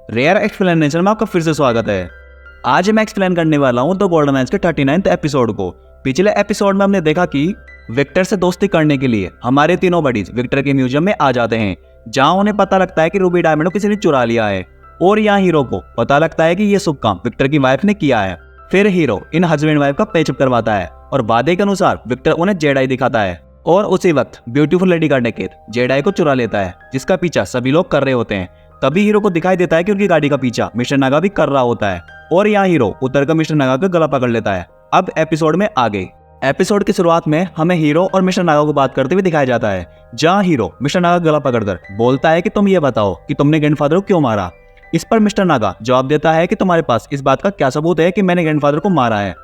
Rare explanation में आपका फिर से स्वागत है। आज मैं एक्सप्लेन करने वाला हूँ द गोल्डन एज के 39th एपिसोड को। पिछले एपिसोड में हमने देखा कि विक्टर से दोस्ती करने के लिए हमारे तीनों बडीज विक्टर के म्यूजियम में आ जाते हैं, जहाँ उन्हें पता लगता है कि रूबी डायमंड को किसी ने चुरा लिया है। और यहाँ हीरो को पता लगता है कि ये शुभ काम विक्टर की वाइफ ने किया है। फिर हीरो इन हस्बैंड वाइफ का पेचअप करवाता है और वादे के अनुसार विक्टर उन्हें जेडाई दिखाता है। और उसी वक्त ब्यूटीफुल लेडी का डकैत जेडाई को चुरा लेता है, जिसका पीछा सभी लोग कर रहे होते हैं। तभी हीरो को दिखाई देता है कि उनकी गाड़ी का पीछा मिस्टर नागा भी कर रहा होता है और यहाँ हीरो उतर कर मिस्टर नागा का गला पकड़ लेता है। अब एपिसोड में आगे एपिसोड की शुरुआत में हमें हीरो और मिस्टर नागा को बात करते हुए दिखाया जाता है, जहाँ हीरो मिस्टर नागा का गला पकड़कर बोलता है कि तुम ये बताओ कि तुमने ग्रैंडफादर को क्यों मारा। इस पर मिस्टर नागा जवाब देता है कि तुम्हारे पास इस बात का क्या सबूत है कि मैंने ग्रैंडफादर को मारा है।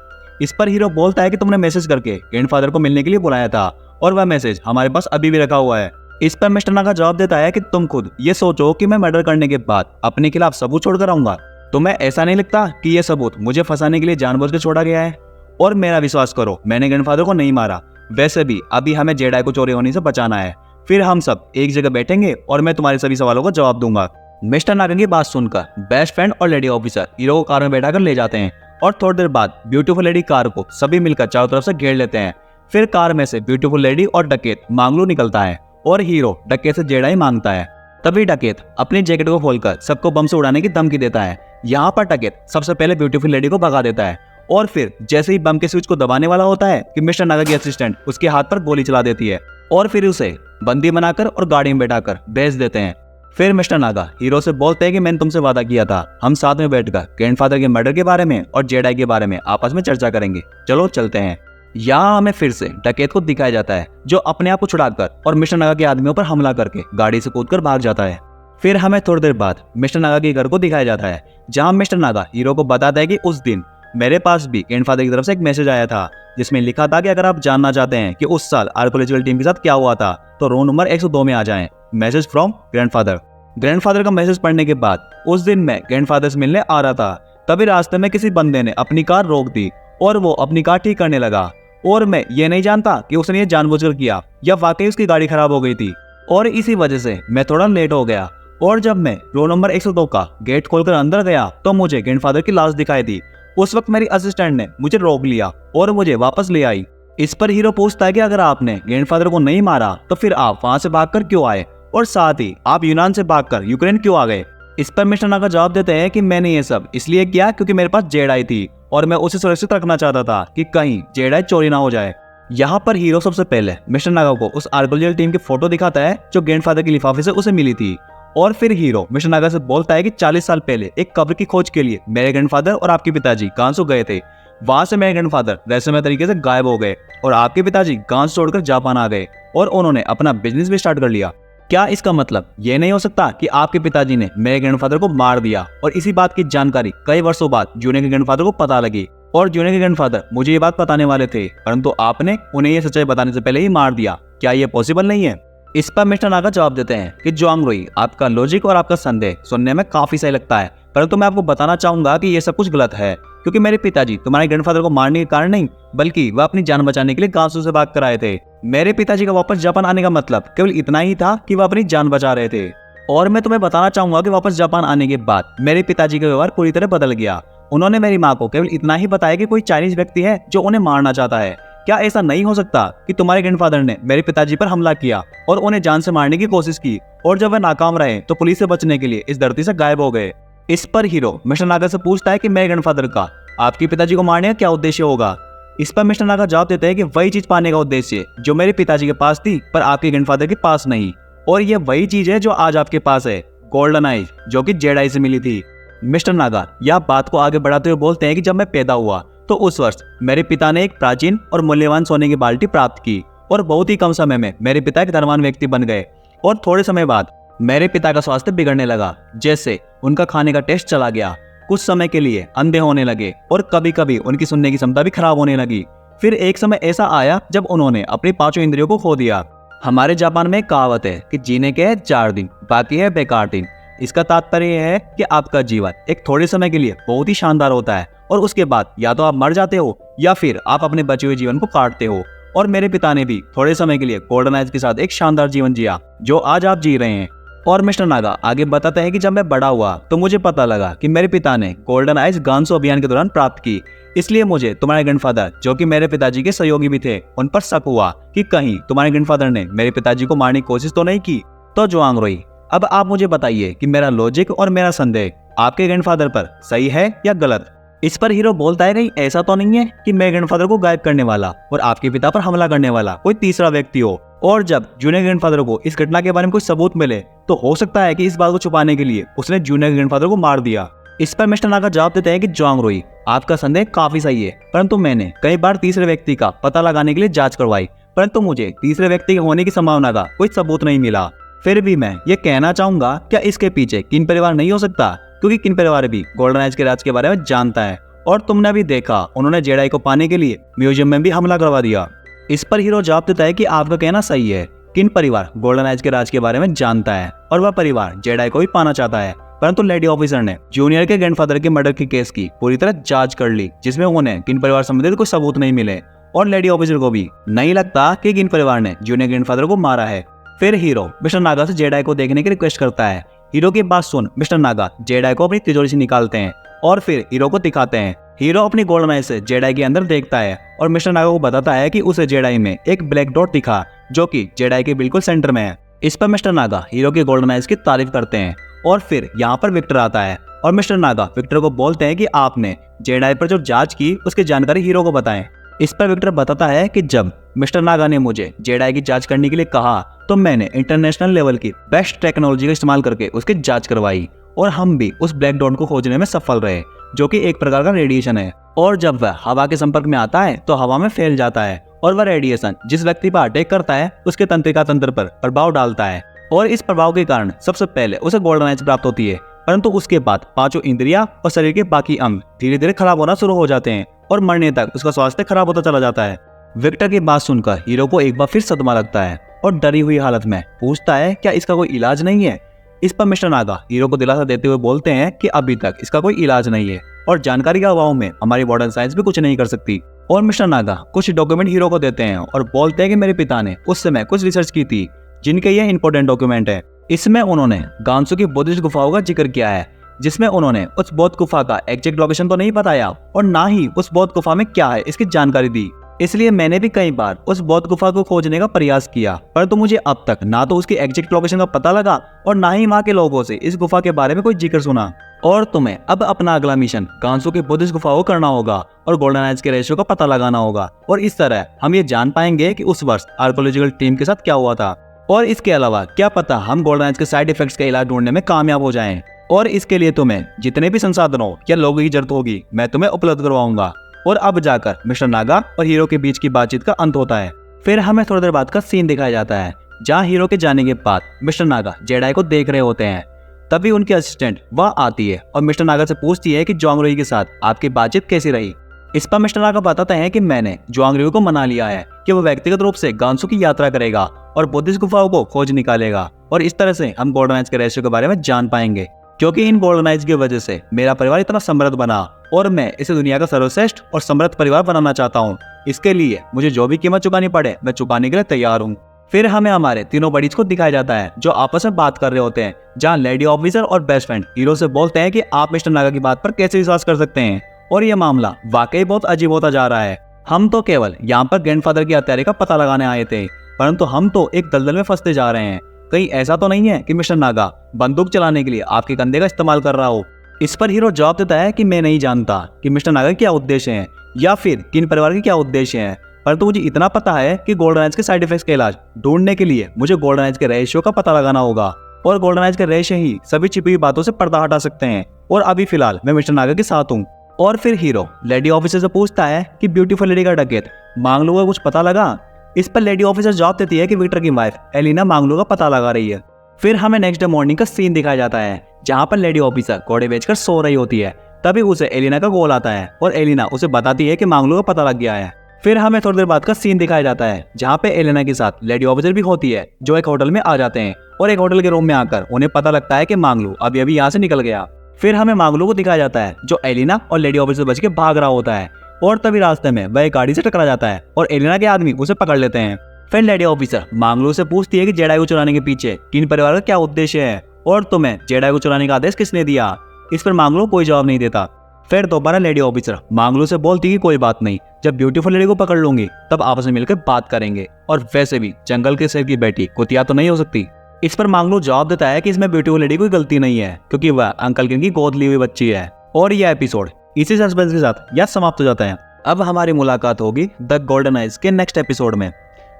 इस पर हीरो बोलता है कि तुमने मैसेज करके ग्रैंडफादर को मिलने के लिए बुलाया था और वह मैसेज हमारे पास अभी भी रखा हुआ है। इस पर मिस्टर नागा जवाब देता है कि तुम खुद ये सोचो कि मैं मर्डर करने के बाद अपने खिलाफ सबूत छोड़कर आऊंगा। तुम्हें ऐसा नहीं लगता कि ये सबूत मुझे फंसाने के लिए जानबूझकर छोड़ा गया है? और मेरा विश्वास करो, मैंने ग्रैंडफादर को नहीं मारा। वैसे भी अभी हमें जेडाई को चोरी होने से बचाना है। फिर हम सब एक जगह बैठेंगे और मैं तुम्हारे सभी सवालों का जवाब दूंगा। मिस्टर नागा की बात सुनकर बेस्ट फ्रेंड और लेडी ऑफिसर हीरो को कार में बैठाकर ले जाते हैं और थोड़ी देर बाद ब्यूटीफुल लेडी कार को सभी मिलकर चारों तरफ से घेर लेते हैं। फिर कार में से ब्यूटीफुल लेडी और डकैत मांगलू निकलता है और हीरो डकैत से जेडाई मांगता है। तभी डकैत अपनी जैकेट को खोलकर सबको बम से उड़ाने की धमकी देता है। यहाँ पर डकैत सबसे पहले ब्यूटीफुल लेडी को भगा देता है और फिर जैसे ही बम के स्विच को दबाने वाला होता है कि मिस्टर नागा की असिस्टेंट उसके हाथ पर गोली चला देती है और फिर उसे बंदी बनाकर और गाड़ी में बैठाकर भेज देते हैं। फिर मिस्टर नागा हीरो से बोलते हैं कि मैंने तुमसे वादा किया था, हम साथ में बैठकर ग्रैंडफादर के मर्डर के बारे में और जेडाई के बारे में आपस में चर्चा करेंगे। चलो चलते हैं। यहाँ हमें फिर से डकैत को दिखाया जाता है, जो अपने आप को छुड़ाकर और मिस्टर नागा के आदमियों पर हमला करके गाड़ी से कूदकर भाग जाता है। फिर हमें थोड़ी देर बाद मिस्टर नागा के घर को दिखाया जाता है, जहाँ मिस्टर नागा हीरो को बताता है कि उस दिन मेरे पास भी ग्रैंडफादर की तरफ से एक मैसेज आया था, जिसमें लिखा था कि अगर आप जानना चाहते हैं कि उस साल आर्कोलॉजिकल टीम के साथ क्या हुआ था तो रोल नंबर 102 में आ जाएं। Message from grandfather. ग्रैंडफादर का मैसेज पढ़ने के बाद उस दिन मैं ग्रैंडफादर से मिलने आ रहा था। तभी रास्ते में किसी बंदे ने अपनी कार रोक दी और वो अपनी कार ठीक करने लगा और मैं ये नहीं जानता कि उसने ये जानबूझकर किया या वाकई उसकी गाड़ी खराब हो गई थी और इसी वजह से मैं थोड़ा लेट हो गया। और जब मैं रोल नंबर 102 का गेट खोलकर अंदर गया तो मुझे ग्रैंडफादर की लाश दिखाई दी। उस वक्त मेरी असिस्टेंट ने मुझे रोक लिया और मुझे वापस ले आई। इस पर हीरो पूछता है कि अगर आपने ग्रैंडफादर को नहीं मारा तो फिर आप वहां से भागकर क्यों आए और साथ ही आप यूनान से भागकर यूक्रेन क्यों आ गए। इस पर मिस्टर नागा जवाब देते हैं कि मैंने ये सब इसलिए किया क्योंकि मेरे पास जेडाई थी और मैं उसे सुरक्षित रखना चाहता था कि कहीं जेडाई चोरी ना हो जाए। यहाँ पर हीरो सबसे पहले मिस्टर नागा को उस आर्कोलॉजिकल टीम की फोटो दिखाता है जो ग्रैंडफादर के लिफाफे से उसे मिली थी और फिर हीरो मिस्टर नागा से बोलता है कि 40 साल पहले एक कब्र की खोज के लिए मेरे ग्रैंडफादर और आपके पिताजी गांसू गए थे। वहां से मेरे ग्रैंडफादर रहस्यमय तरीके से गायब हो गए और आपके पिताजी गांस छोड़कर जापान आ गए और उन्होंने अपना बिजनेस भी स्टार्ट कर लिया। क्या इसका मतलब ये नहीं हो सकता कि आपके पिताजी ने मेरे ग्रैंडफादर को मार दिया और इसी बात की जानकारी कई वर्षों बाद जूनियर के ग्रैंडफादर को पता लगी और जूनियर के ग्रैंडफादर मुझे ये बात बताने वाले थे, परंतु आपने उन्हें ये सच्चाई बताने से पहले ही मार दिया। क्या ये पॉसिबल नहीं है? इस पर मिस्टर नागा जवाब देते हैं कि जोंग रुई, आपका लॉजिक और आपका संदेह सुनने में काफी सही लगता है, परंतु मैं आपको बताना चाहूंगा कि ये सब कुछ गलत है, क्योंकि मेरे पिताजी तुम्हारे ग्रैंडफादर को मारने के कारण नहीं बल्कि वह अपनी जान बचाने के लिए गांसू से भाग कर आए थे। मेरे पिताजी का वापस जापान आने का मतलब केवल इतना ही था कि वह अपनी जान बचा रहे थे। और मैं तुम्हें बताना चाहूंगा कि वापस जापान आने के बाद मेरे पिताजी का व्यवहार पूरी तरह बदल गया। उन्होंने मेरी माँ को केवल इतना ही बताया कि कोई चाइनीज व्यक्ति है जो उन्हें मारना चाहता है। क्या ऐसा नहीं हो सकता कि तुम्हारे ग्रैंडफादर ने मेरे पिताजी पर हमला किया और उन्हें जान से मारने की कोशिश की और जब वह नाकाम रहे तो पुलिस से बचने के लिए इस धरती से गायब हो गए। इस पर हीरो मिस्टर नागा से पूछता है कि मेरे ग्रैंडफादर का आपके पिताजी को मारने का क्या उद्देश्य होगा। इस पर मिस्टर नागा जवाब देते हैं कि वही चीज पाने का उद्देश्य जो मेरे पिताजी के पास थी पर आपके ग्रैंडफादर के पास नहीं, और ये वही चीज है जो आज आपके पास है, गोल्डन आइज, जो कि जेडाई से मिली थी। मिस्टर नागा यह बात को आगे बढ़ाते हुए बोलते हैं कि जब मैं पैदा हुआ तो उस वर्ष मेरे पिता ने एक प्राचीन और मूल्यवान सोने की बाल्टी प्राप्त की और बहुत ही कम समय में मेरे पिता एक धनवान व्यक्ति बन गए और थोड़े समय बाद मेरे पिता का स्वास्थ्य बिगड़ने लगा, जैसे उनका खाने का टेस्ट चला गया, कुछ समय के लिए अंधे होने लगे और कभी कभी उनकी सुनने की क्षमता भी खराब होने लगी। फिर एक समय ऐसा आया जब उन्होंने अपनी 5 इंद्रियों को खो दिया। हमारे जापान में एक कहावत है कि जीने के 4 दिन बाकी है बेकार दिन। इसका तात्पर्य यह है कि आपका जीवन एक थोड़े समय के लिए बहुत ही शानदार होता है और उसके बाद या तो आप मर जाते हो या फिर आप अपने बचे हुए जीवन को काटते हो। और मेरे पिता ने भी थोड़े समय के लिए गोल्डन एज के साथ एक शानदार जीवन जिया जो आज आप जी रहे हैं। और मिस्टर नागा आगे बताते हैं कि जब मैं बड़ा हुआ तो मुझे पता लगा कि मेरे पिता ने गोल्डन आइज गांसो अभियान के दौरान प्राप्त की, इसलिए मुझे तुम्हारे ग्रैंडफादर जो कि मेरे पिताजी के सहयोगी भी थे उन पर शक हुआ कि कहीं तुम्हारे ग्रैंडफादर ने मेरे पिताजी को मारने की कोशिश तो नहीं की। तो जुआंग रोई, अब आप मुझे बताइए कि मेरा लॉजिक और मेरा संदेह आपके ग्रैंडफादर पर सही है या गलत। इस पर हीरो बोलता है कहीं ऐसा तो नहीं है कि मेरे ग्रैंडफादर को गायब करने वाला और आपके पिता पर हमला करने वाला कोई तीसरा व्यक्ति हो, और जब जूनियर ग्रैंडफादर को इस घटना के बारे में कोई सबूत मिले तो हो सकता है कि इस बात को छुपाने के लिए उसने जूनियर ग्रैंडफादर को मार दिया। इस पर मिस्टर नागा जवाब देते हैं कि जुआंग रोई, आपका संदेह काफी सही है, परंतु मैंने कई बार तीसरे व्यक्ति का पता लगाने के लिए जांच करवाई, परंतु मुझे तीसरे व्यक्ति के होने की संभावना का कोई सबूत नहीं मिला। फिर भी मैं ये कहना चाहूंगा, क्या इसके पीछे किन परिवार नहीं हो सकता, क्योंकि किन परिवार भी गोल्डन एज के राज के बारे में जानता है और तुमने भी देखा उन्होंने जेडाई को पाने के लिए म्यूजियम में भी हमला करवा दिया। इस पर हीरो जवाब देता है कि आपका कहना सही है, किन परिवार गोल्डन एज के राज के बारे में जानता है और वह परिवार जेडाई को भी पाना चाहता है, परंतु लेडी ऑफिसर ने जूनियर के ग्रैंडफादर के मर्डर के केस की पूरी तरह जांच कर ली, जिसमें उन्हें किन परिवार संबंधित कोई सबूत नहीं मिले और लेडी ऑफिसर को भी नहीं लगता कि किन परिवार ने जूनियर ग्रैंडफादर को मारा है। फिर हीरो मिस्टर नागा से जेडाई को देखने की रिक्वेस्ट करता है। हीरो की बात सुन मिस्टर नागा जेडाई को अपनी तिजोरी से निकालते हैं और फिर हीरो को दिखाते हैं। हीरो अपनी गोल्डन आई से जेडाई के अंदर देखता है और मिस्टर नागा को बताता है कि उसे जेडाई में एक ब्लैक डॉट दिखा जो कि जेडाई के बिल्कुल सेंटर में है। इस पर मिस्टर नागा हीरो के गोल्डन आइज की तारीफ करते हैं और फिर यहाँ पर विक्टर आता है और मिस्टर नागा विक्टर को बोलते हैं कि आपने जेडाई पर जो जांच की उसकी जानकारी हीरो को बताएं। इस पर विक्टर बताता है कि जब मिस्टर नागा ने मुझे जेडाई की जांच करने के लिए कहा तो मैंने इंटरनेशनल लेवल की बेस्ट टेक्नोलॉजी का इस्तेमाल करके उसकी जांच करवाई और हम भी उस ब्लैक डॉट को खोजने में सफल रहे, जो कि एक प्रकार का रेडिएशन है, और जब वह हवा के संपर्क में आता है तो हवा में फैल जाता है और वह रेडिएशन जिस व्यक्ति पर अटैक करता है उसके तंत्रिका तंत्र पर प्रभाव डालता है और इस प्रभाव के कारण सबसे पहले उसे गोल्डन आइज प्राप्त होती है, परंतु उसके बाद पांचों इंद्रियां और शरीर के बाकी अंग धीरे धीरे खराब होना शुरू हो जाते हैं और मरने तक उसका स्वास्थ्य खराब होता चला जाता है। विक्टर की बात सुनकर हीरो को एक बार फिर सदमा लगता है और डरी हुई हालत में पूछता है क्या इसका कोई इलाज नहीं है। इस पर मिस्टर नागा हीरो को दिलासा देते हुए बोलते हैं कि अभी तक इसका कोई इलाज नहीं है और जानकारी के अभाव में हमारी मॉडर्न साइंस भी कुछ नहीं कर सकती। और मिस्टर नागा कुछ डॉक्यूमेंट हीरो को देते हैं और बोलते हैं कि मेरे पिता ने उस समय कुछ रिसर्च की थी जिनके ये इंपॉर्टेंट डॉक्यूमेंट है। इसमें उन्होंने गांसू की बुद्धिस्ट गुफाओं का जिक्र किया है, जिसमें उन्होंने उस बौद्ध गुफा का एग्जैक्ट लोकेशन तो नहीं बताया और ना ही उस बौद्ध गुफा में क्या है इसकी जानकारी दी। इसलिए मैंने भी कई बार उस बौद्ध गुफा को खोजने का प्रयास किया, परंतु मुझे अब तक ना तो उसकी एग्जैक्ट लोकेशन का पता लगा और ना ही वहाँ के लोगों से इस गुफा के बारे में कोई जिक्र सुना। और तुम्हें अब अपना अगला मिशन गांसू की बुद्धिस्ट गुफा को करना होगा और गोल्डन आइज के रेशियो का पता लगाना होगा, और इस तरह हम ये जान पाएंगे कि उस वर्ष आर्कोलॉजिकल टीम के साथ क्या हुआ था। और इसके अलावा क्या पता हम गोल्डन आइज के साइड इफेक्ट्स का इलाज ढूंढने में कामयाब हो जाएं। और इसके लिए तुम्हें जितने भी संसाधनों या लोगों की जरूरत होगी मैं तुम्हें उपलब्ध करवाऊंगा। और अब जाकर मिस्टर नागा और हीरो के बीच की बातचीत का अंत होता है। फिर हमें थोड़ी देर बाद का सीन दिखाया जाता है जहाँ हीरो के जाने के बाद मिस्टर नागा जेडाई को देख रहे होते हैं। तभी उनकी असिस्टेंट वह आती है और मिस्टर नागा से पूछती है कि जुआंग रोई के साथ आपकी बातचीत कैसी रही। इस पर मिस्टर नागा बताते हैं कि मैंने जुआंग रोई को मना लिया है कि वो व्यक्तिगत रूप से गांसू की यात्रा करेगा और बुद्धिस्ट गुफाओं को खोज निकालेगा, और इस तरह से हम गोल्डन आइज के रहस्य के बारे में जान पाएंगे, क्योंकि इन गोल्डन आइज की वजह से मेरा परिवार इतना समृद्ध बना और मैं इसे दुनिया का सर्वश्रेष्ठ और समृद्ध परिवार बनाना चाहता हूँ। इसके लिए मुझे जो भी कीमत चुकानी पड़े मैं चुकाने के लिए तैयार हूँ। फिर हमें हमारे तीनों बडीज को दिखाया जाता है जो आपस में बात कर रहे होते हैं, जहाँ लेडी ऑफिसर और बेस्ट फ्रेंड हीरो से बोलते हैं कि आप मिस्टर नागा की बात पर कैसे विश्वास कर सकते हैं और यह मामला वाकई बहुत अजीब होता जा रहा है। हम तो केवल यहाँ पर ग्रैंडफादर की हत्यारे का पता लगाने आए थे, परंतु हम तो एक दलदल में फंसते जा रहे हैं। कहीं ऐसा तो नहीं है कि मिस्टर नागा बंदूक चलाने के लिए आपके कंधे का इस्तेमाल कर रहा हो। इस पर हीरो जवाब देता है कि मैं नहीं जानता कि मिस्टर नागा के क्या उद्देश्य हैं या फिर किन परिवार के क्या उद्देश्य हैं, परंतु मुझे इतना पता है कि गोल्डन आइज के साइड इफेक्ट्स का इलाज ढूंढने के लिए मुझे गोल्डन आइज के रहस्यों का पता लगाना होगा और गोल्डन आइज के रहस्य ही सभी छिपी हुई बातों से पर्दा हटा सकते हैं। और अभी फिलहाल मैं मिस्टर नागा के साथ हूँ। और फिर हीरो लेडी ऑफिसर से पूछता है कि ब्यूटीफुल लेडी का डकैत मांगलू का कुछ पता लगा। इस पर लेडी ऑफिसर जवाब देती है कि विक्टर की वाइफ एलिना मांगलू का पता लगा रही है। फिर हमें नेक्स्ट डे मॉर्निंग का सीन दिखाया जाता है जहाँ पर लेडी ऑफिसर घोड़े बेचकर सो रही होती है। तभी उसे एलिना का कॉल आता है और एलिना उसे बताती है कि मांगलू का पता लग गया है। फिर हमें थोड़ी देर बाद का सीन दिखाया जाता है जहाँ पे एलिना के साथ लेडी ऑफिसर भी होती है, जो एक होटल में आ जाते हैं और एक होटल के रूम में आकर उन्हें पता लगता है कि मांगलू अभी अभी यहाँ से निकल गया। फिर हमें मांगलू को दिखाया जाता है जो एलिना और लेडी ऑफिसर बच के भाग रहा होता है और तभी रास्ते में वह एक गाड़ी से टकरा जाता है और एलिना के आदमी उसे पकड़ लेते हैं। फिर लेडी ऑफिसर मांगलू से पूछती है कि जेडाई को चुराने के पीछे किन परिवार का क्या उद्देश्य है और तुम्हें जेडाई को चुराने का आदेश किसने दिया। इस पर मांगलू कोई जवाब नहीं देता। फिर दोबारा लेडी ऑफिसर मांगलू से बोलती कि कोई बात नहीं, जब ब्यूटीफुल लेडी को पकड़ लूंगी तब आपस में मिलकर बात करेंगे, और वैसे भी जंगल के शेर की बेटी कुतिया तो नहीं हो सकती। इस पर मांगलू जवाब देता है कि इसमें ब्यूटीफुल लेडी की गलती नहीं है क्योंकि वह अंकल किंग की गोद ली हुई बच्ची है। और यह एपिसोड इसी सस्पेंस के साथ यह समाप्त हो जाता है। अब हमारी मुलाकात होगी द गोल्डन आइज के नेक्स्ट एपिसोड में।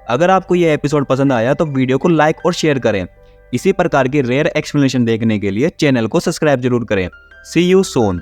अगर आपको यह एपिसोड पसंद आया तो वीडियो को लाइक और शेयर करें। इसी प्रकार की रेयर एक्सप्लेनेशन देखने के लिए चैनल को सब्सक्राइब जरूर करें। सी यू सून।